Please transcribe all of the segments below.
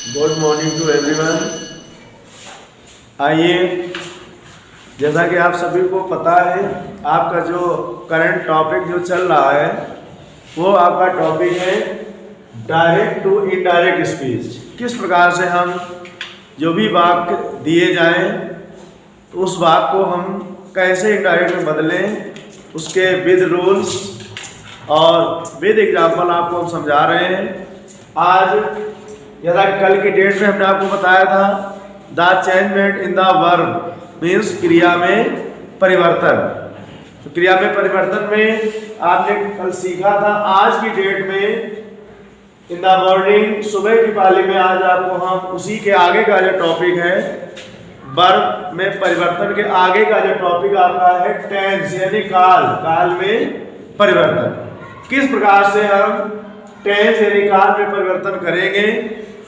Good morning to everyone. आइए, जैसा कि आप सभी को पता है, आपका जो करंट टॉपिक जो चल रहा है वो आपका टॉपिक है डायरेक्ट टू इनडायरेक्ट स्पीच। किस प्रकार से हम जो भी वाक्य दिए जाएं उस वाक्य को हम कैसे इनडायरेक्ट में बदलें, उसके विद रूल्स और विद एग्जाम्पल आपको हम समझा रहे हैं। आज जैसा कल की डेट में हमने आपको बताया था, the changement in the verb means क्रिया में परिवर्तन। तो क्रिया में परिवर्तन में आपने कल सीखा था। आज की डेट में इन द मॉर्निंग, सुबह की पाली में आज आपको हम उसी के आगे का जो टॉपिक है, वर्ब में परिवर्तन के आगे का जो टॉपिक आपका है टेंस यानी काल, काल में परिवर्तन। किस प्रकार से हम टेंस यानी काल में परिवर्तन करेंगे,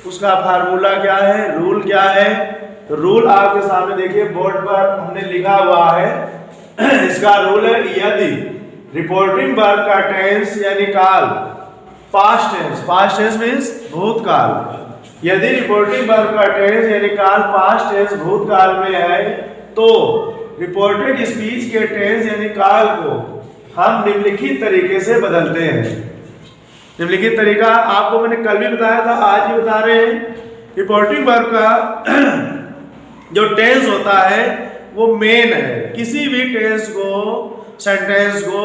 उसका फार्मूला क्या है, रूल क्या है। तो रूल आपके सामने देखिए बोर्ड पर हमने लिखा हुआ है। इसका रूल है, यदि रिपोर्टिंग वर्ब का टेंस यानी काल past tense, past tense means भूतकाल, यदि रिपोर्टिंग वर्ब का टेंस यानी काल पास्ट टेंस भूतकाल में है तो रिपोर्टेड स्पीच के टेंस यानी काल को हम निम्नलिखित तरीके से बदलते हैं। निम्नलिखित तरीका आपको मैंने कल भी बताया था, आज भी बता रहे हैं। रिपोर्टिंग वर्ब का जो टेंस होता है वो मेन है। किसी भी टेंस को, सेंटेंस को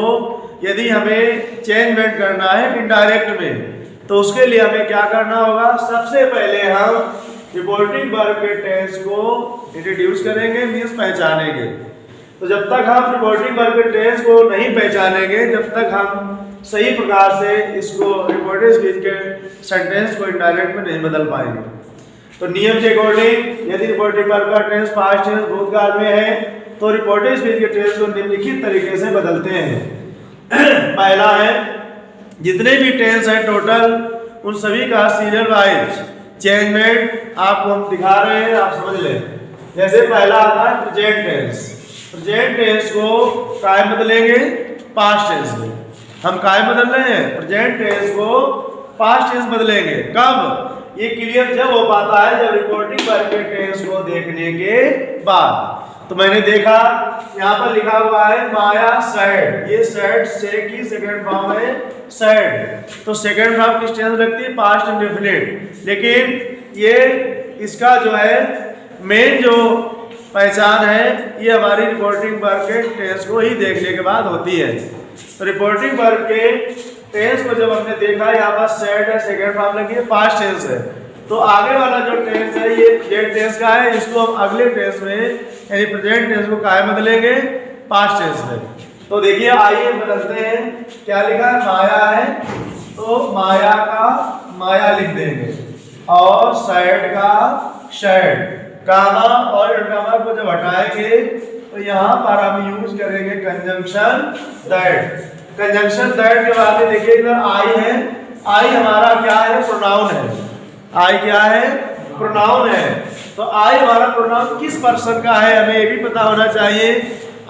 यदि हमें चेंजमेंट करना है इनडायरेक्ट में, तो उसके लिए हमें क्या करना होगा, सबसे पहले हम रिपोर्टिंग वर्ब के टेंस को इंट्रोड्यूस करेंगे, मीन्स पहचानेंगे। तो जब तक हम रिपोर्टिंग वर्ब के टेंस को नहीं पहचानेंगे, जब तक हम सही प्रकार से इसको रिपोर्टेड स्पीच के सेंटेंस को इनडायरेक्ट में नहीं बदल पाएंगे। तो नियम के अकॉर्डिंग यदि रिपोर्टिंग वर्ब का टेंस पास्ट टेंस भूतकाल में है तो रिपोर्टेड स्पीच के टेंस को निम्नलिखित तरीके से बदलते हैं। पहला है, जितने भी टेंस हैं टोटल, उन सभी का सीरियल वाइज चेंजमेंट आपको हम दिखा रहे हैं, आप समझ लें। जैसे पहला आता है प्रेजेंट टेंस। प्रेजेंट टेंस को काय बदलेंगे, पास्ट टेंस में। हम काय बदल रहे हैं, प्रेजेंट टेंस को पास्ट टेंस बदलेंगे। कब? ये क्लियर जब हो पाता है जब रिपोर्टिंग वर्ब के टेंस को देखने के बाद। तो मैंने देखा यहाँ पर लिखा हुआ है माया सैड, ये सैड से की सेकंड फॉर्म है सैड। तो सेकंड फॉर्म किस टेंस लगती है, पास्ट इंडेफिनिट। लेकिन ये इसका जो है मेन जो पहचान है ये हमारी रिपोर्टिंग वर्ब के टेंस को ही देखने के बाद होती है। तो रिपोर्टिंग वर्ब के टेंस को जब हमने देखा, यहाँ पर सेड है, सेकंड फॉर्म लगी है, पास्ट टेंस है, तो आगे वाला जो टेंस है ये प्रेजेंट टेंस का है। इसको हम अगले टेंस में यानी प्रेजेंट टेंस को काय बदलेंगे, पास्ट टेंस में। तो देखिए, आइए बदलते हैं। क्या लिखा है, माया है तो माया का माया लिख देंगे और सैड का सैड। कामा और इनकामा को जब हटाएंगे तो यहाँ पर हम यूज करेंगे कंजंक्शन दैट। कंजंक्शन दैट के बाद में देखिए इधर आई है, आई हमारा क्या है, प्रोनाउन है। आई क्या है, प्रोनाउन है। तो आई हमारा प्रोनाउन किस पर्सन का है हमें ये भी पता होना चाहिए।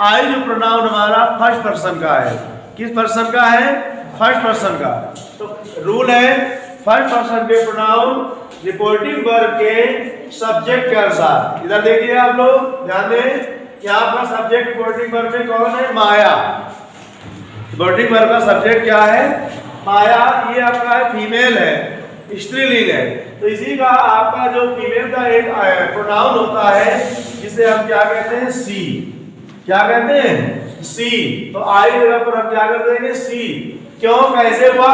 आई जो प्रोनाउन हमारा फर्स्ट पर्सन का है। किस पर्सन का है, फर्स्ट पर्सन का। तो रूल है, फर्स्ट पर्सन के प्रोनाउन रिपोर्टिंग वर्ब के सब्जेक्ट के अनुसार। इधर देखिए आप लोग ध्यान दें, यहाँ पर सब्जेक्ट रिपोर्टिंग वर्ब में कौन है, माया। रिपोर्टिंग वर्ब का सब्जेक्ट क्या है, माया। ये आपका है फीमेल है, स्त्रीलिंग है। तो इसी का आपका जो फीमेल का एक प्रोनाउन होता है जिसे हम क्या कहते हैं, सी। क्या कहते हैं, सी। तो आई जगह पर हम क्या कर देंगे, सी। क्यों, कैसे हुआ,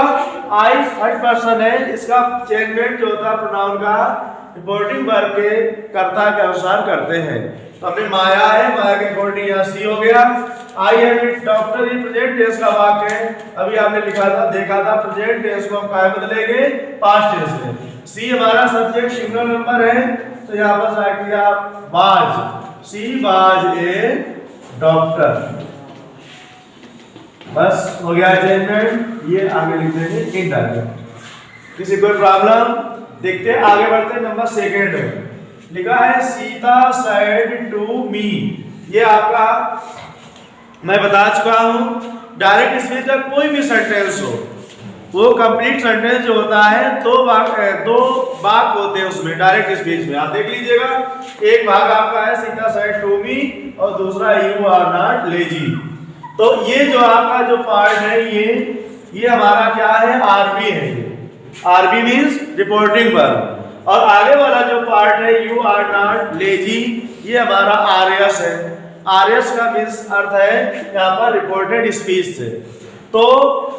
आई फर्स्ट पर्सन है, इसका चेंजमेंट जो होता है प्रोनाउन का रिपोर्टिंग वर्ब के कर्ता के अनुसार करते हैं। तो हमने माया है, माया के अकॉर्डिंग यहाँ सी हो गया। आई एम ए डॉक्टर, ये प्रेजेंट टेंस का वाक्य है। अभी आपने लिखा था, देखा था, प्रेजेंट टेंस को हम काय बदलेंगे, पास्ट टेंस में। सी हमारा सब्जेक्ट सिंगल नंबर है, तो यहाँ पर राइट किया was, she was a doctor. बस हो गया चेंजमेंट। ये आगे लिख देंगे इनडायरेक्ट। किसी कोई प्रॉब्लम, देखते आगे बढ़ते। नंबर सेकेंड में लिखा है सीता सेड टू मी। ये आपका मैं बता चुका हूं, डायरेक्ट स्पीच का कोई भी सेंटेंस हो, वो कंप्लीट सेंटेंस जो होता है दो भाग होते हैं उसमें डायरेक्ट स्पीच में। आप देख लीजिएगा, एक भाग आपका है सीता सेड टू मी और दूसरा यू आर नॉट लेजी। तो ये जो आपका जो पार्ट है ये हमारा क्या है, आरबी है। ये आरबी मीन्स रिपोर्टिंग वर्ब, और आगे वाला जो पार्ट है यू आर नॉट लेजी, ये हमारा आरएस है। आरएस का मीन्स अर्थ है यहाँ पर रिपोर्टेड स्पीच से। तो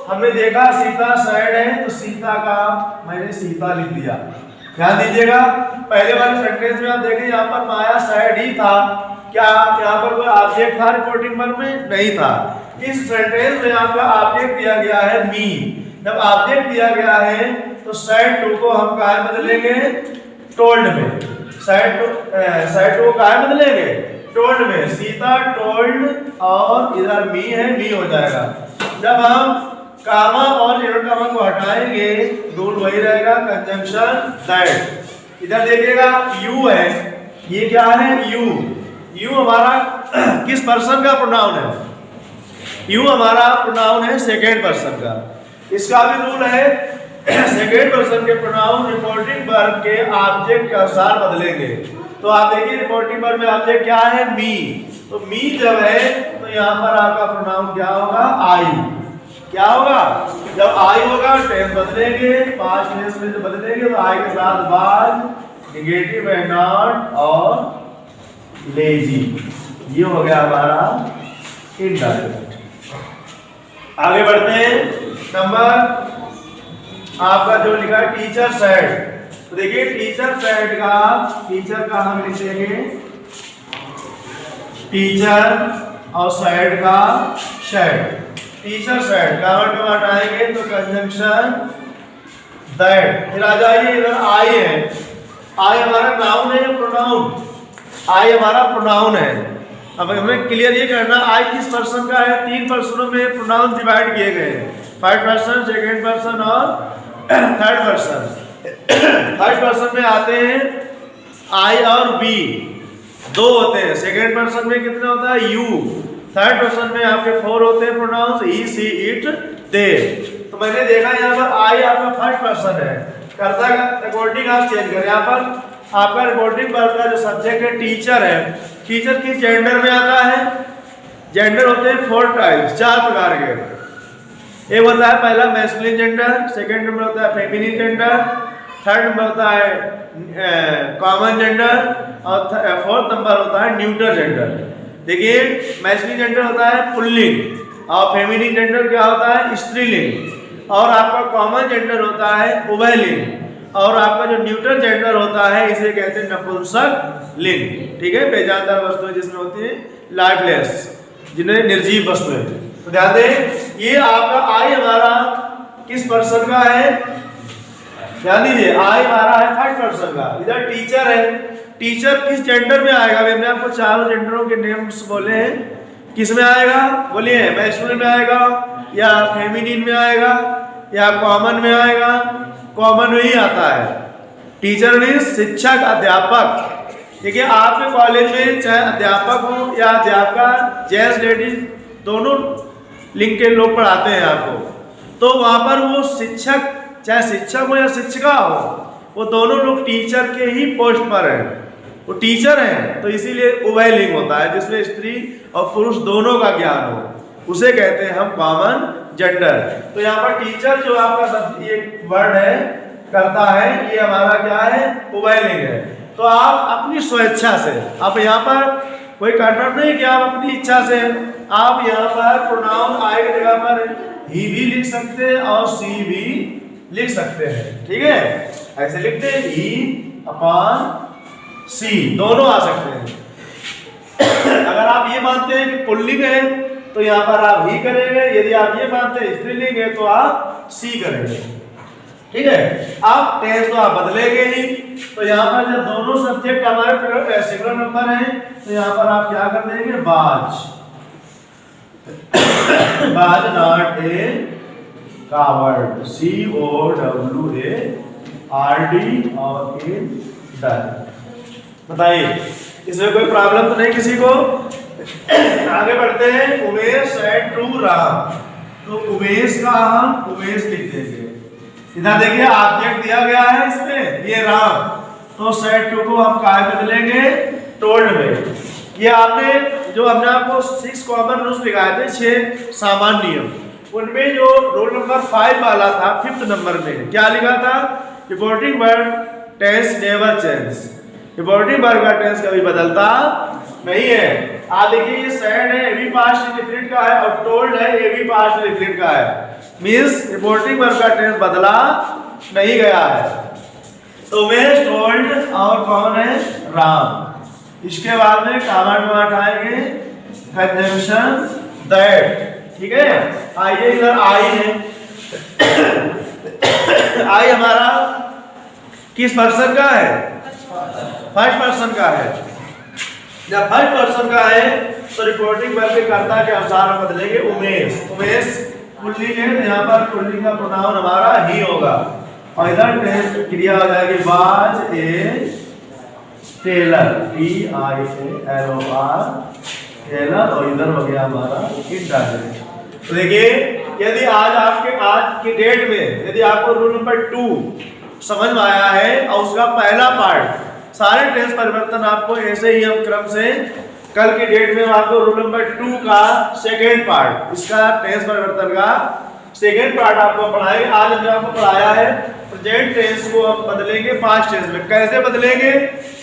हमने देखा सीता सैड है, तो सीता का मैंने सीता लिख दिया। ध्यान दीजिएगा, पहले वाले सेंटेंस में आप देखें यहाँ पर माया सैड ही था, क्या यहाँ पर कोई ऑब्जेक्ट था रिपोर्टिंग वर्ब में? नहीं था। इस सेंटेंस में आपका ऑब्जेक्ट दिया गया है मी। जब ऑब्जेक्ट दिया गया है तो सैड टू को हम कहाँ बदलेंगे? टोल्ड में। सैड टू को कहाँ बदलेंगे? टोल्ड में। सीता टोल्ड, और इधर मी है, मी हो जाएगा। जब हम कामा और इनवर्ट कामा को हटाएंगे, रूल वही रहेगा, कंजंक्शन दैट। इधर देखिएगा यू है, ये क्या है? यू। यू हमारा किस पर्सन का प्रोनाउन है? यू हमारा प्रोनाउन है सेकेंड पर्सन का। इसका भी रूल है, सेकेंड पर्सन के प्रोनाउन रिपोर्टिंग वर्ब के ऑब्जेक्ट के अनुसार बदलेंगे। तो आप देखिए रिपोर्टिंग वर्ब में ऑब्जेक्ट क्या है? मी। तो मी जब है तो यहाँ पर आपका प्रोनाउन क्या होगा? आई। क्या होगा? जब आई होगा टेंस बदलेंगे, पास्ट टेंस में जब बदलेंगे तो आई के साथ वाज, नेगेटिव है नॉट और लेजी। ये हो गया हमारा इनडायरेक्ट। आगे बढ़ते हैं। नंबर आपका जो लिखा है टीचर सेड, तो देखिए टीचर सेड का, टीचर का हम लिखेंगे टीचर और सेड का शेड। टीचर सेड का मतलब हटाएंगे तो कंजंक्शन दैट। फिर आ जाइए इधर आई है, आई हमारा नाउन है या प्रोनाउन? आई हमारा प्रोनाउन है। अब हमें क्लियर ये करना आई किस पर्सन का है? तीन पर्सनों में प्रोनाउन डिवाइड किए गए हैं, फर्स्ट पर्सन, सेकेंड पर्सन और थर्ड पर्सन। थर्ड पर्सन में आते हैं आई और बी, दो होते हैं। सेकेंड पर्सन में कितना होता है? यू। थर्ड पर्सन में आपके फोर होते हैं प्रोनाउंस, ही, सी, इट, दे। तो मैंने देखा यहाँ पर आई आपका फर्स्ट पर्सन है, कर्ता का रिपोर्टिंग आप चेंज करें। यहाँ पर आपका रिपोर्टिंग वर्ब का जो सब्जेक्ट है टीचर है। टीचर किस जेंडर में आता है? जेंडर होते हैं 4 टाइप्स, 4 प्रकार के। एक होता है पहला मैस्कुलिन जेंडर, सेकंड नंबर होता है फेमिनिन जेंडर, थर्ड नंबर होता है कॉमन जेंडर, और फोर्थ नंबर होता है न्यूट्रल जेंडर। देखिए मैस्कुलिन जेंडर होता है पुल्लिंग, और फेमिनिन जेंडर क्या होता है? स्त्रीलिंग, और आपका कॉमन जेंडर होता है उभयलिंग, और आपका जो न्यूट्रल जेंडर होता है इसे कहते हैं नपुंसक लिंग। ठीक है, बेजानदार वस्तुएं जिसमें होती है लाइफलेस, जिन्हें निर्जीव वस्तुएं। तो ध्यान दें, ये आपका आई हमारा किस पर्सन का है? ध्यान दीजिए, आई हमारा है फर्स्ट पर्सन का। इधर टीचर है, टीचर किस जेंडर में आएगा? मैंने आपको चारों जेंडरों के नेम्स बोले हैं, किस में आएगा? बोलिए, मैस्कुलिन में आएगा या फेमिनिन में आएगा या कॉमन में आएगा? कॉमन में ही आता है। टीचर मीन्स शिक्षक, अध्यापक। देखिए आपके कॉलेज में चाहे अध्यापक हो या अध्यापिका, जेंट्स लेडीज दोनों लिंग के लोग पढ़ाते हैं आपको, तो वहाँ पर वो शिक्षक, चाहे शिक्षक हो या शिक्षिका हो, वो दोनों लोग टीचर के ही पोस्ट पर हैं, वो टीचर हैं। तो इसीलिए उभयलिंग होता है, जिसमें स्त्री और पुरुष दोनों का ज्ञान हो, उसे कहते हैं हम कॉमन जेंडर। तो यहाँ पर टीचर जो आपका ये वर्ड है, करता है, ये हमारा क्या है? उभयलिंग है। तो आप अपनी स्वेच्छा से, आप यहाँ पर कोई कंट्रोल नहीं कि आप अपनी इच्छा से, आप यहाँ पर प्रोनाउन आई की जगह पर ही भी लिख सकते हैं और सी भी लिख सकते हैं। ठीक है, ऐसे लिखते हैं ही अपॉन सी, दोनों आ सकते हैं। अगर आप ये मानते हैं कि पुल्लिंग है तो यहाँ पर आप ही करेंगे, यदि आप ये मानते हैं स्त्रीलिंग है तो आप सी करेंगे। ठीक है, आप टेंस तो आप बदलेंगे ही। तो यहाँ पर जब दोनों सब्जेक्ट हमारे सिंगुलर नंबर हैं तो यहाँ पर आप क्या कर देंगे? बाज। बाज नॉट ए कावर्ड, COWARD और इन डर। बताइए इसमें कोई प्रॉब्लम तो नहीं किसी को? आगे बढ़ते हैं। उमेश सेड टू राम, तो उमेश का हम उमेश लिख देंगे, इधर देखिए ऑब्जेक्ट दिया गया है इसमें, ये राम, तो सेड टू को हम कहाँ बदलेंगे, टोल्ड में। ये आपने जो हमने आपको 6 कॉमन रूल्स दिखाए थे, 6 सामान्य नियम, उनमें जो रोल नंबर 5 वाला था 5th नंबर में क्या लिखा था, reporting word tense never change, reporting word का टेंस कभी बदलता नहीं है। आप देखिए ये सेड है, ये भी पास्ट इंडेफिनिट का है, और टोल्ड है, ये भी पास्ट इंडेफिनिट का है, मींस रिपोर्टिंग वर्ब का टेंस बदला नहीं गया है। तो वेस्ट टोल्ड और कौन है, राम। इसके बाद में कॉमन वर्ड आएंगे कंजंक्शन दैट, ठीक है। आइए इधर आई है, आई हमारा किस पर्सन का है, फर्स्ट पर्सन का है। जब फर्स्ट पर्सन का है तो रिपोर्टिंग वर्ब के कर्ता के अनुसार हम बदलेंगे उमेश। उमेश पुल्लिंग है, यहाँ पर पुल्लिंग का प्रोनाउन हमारा ही होगा, और इधर टेंस क्रिया हो जाएगी was a tailor, TILOR tailor, और इधर हो गया हमारा इंडायरेक्ट। तो देखिए यदि आज की डेट में यदि आपको रूल नंबर 2 समझ में आया है और उसका पहला पार्ट, सारे टेंस परिवर्तन आपको ऐसे ही हम क्रम से कल की डेट में आपको रूल नंबर 2 का सेकेंड पार्ट, इसका टेंस परिवर्तन का सेकेंड पार्ट आपको पढ़ाएंगे। आज हमने आपको पढ़ाया है प्रेजेंट टेंस को हम बदलेंगे पास्ट टेंस में। कैसे बदलेंगे,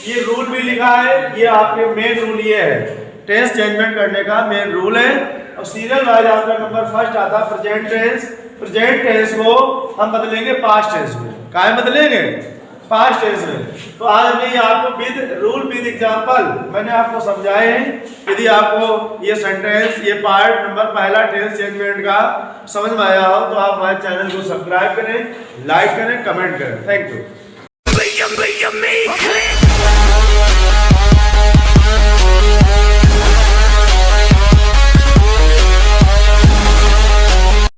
ये रूल भी लिखा है, ये आपके मेन रूल ये है, टेंस चेंजमेंट करने का मेन रूल है। और सीरियल वाइज आपका नंबर फर्स्ट आता है प्रेजेंट टेंस। प्रेजेंट टेंस को हम बदलेंगे पास्ट टेंस में। काहे बदलेंगे, पास्ट टेंस में। तो आज हमने आपको विद रूल विद एग्जांपल मैंने आपको समझाए हैं। यदि आपको ये सेंटेंस, ये पार्ट नंबर पहला टेंस चेंजमेंट का समझ में आया हो तो आप हमारे चैनल को सब्सक्राइब करें, लाइक करें, कमेंट करें। Thank you.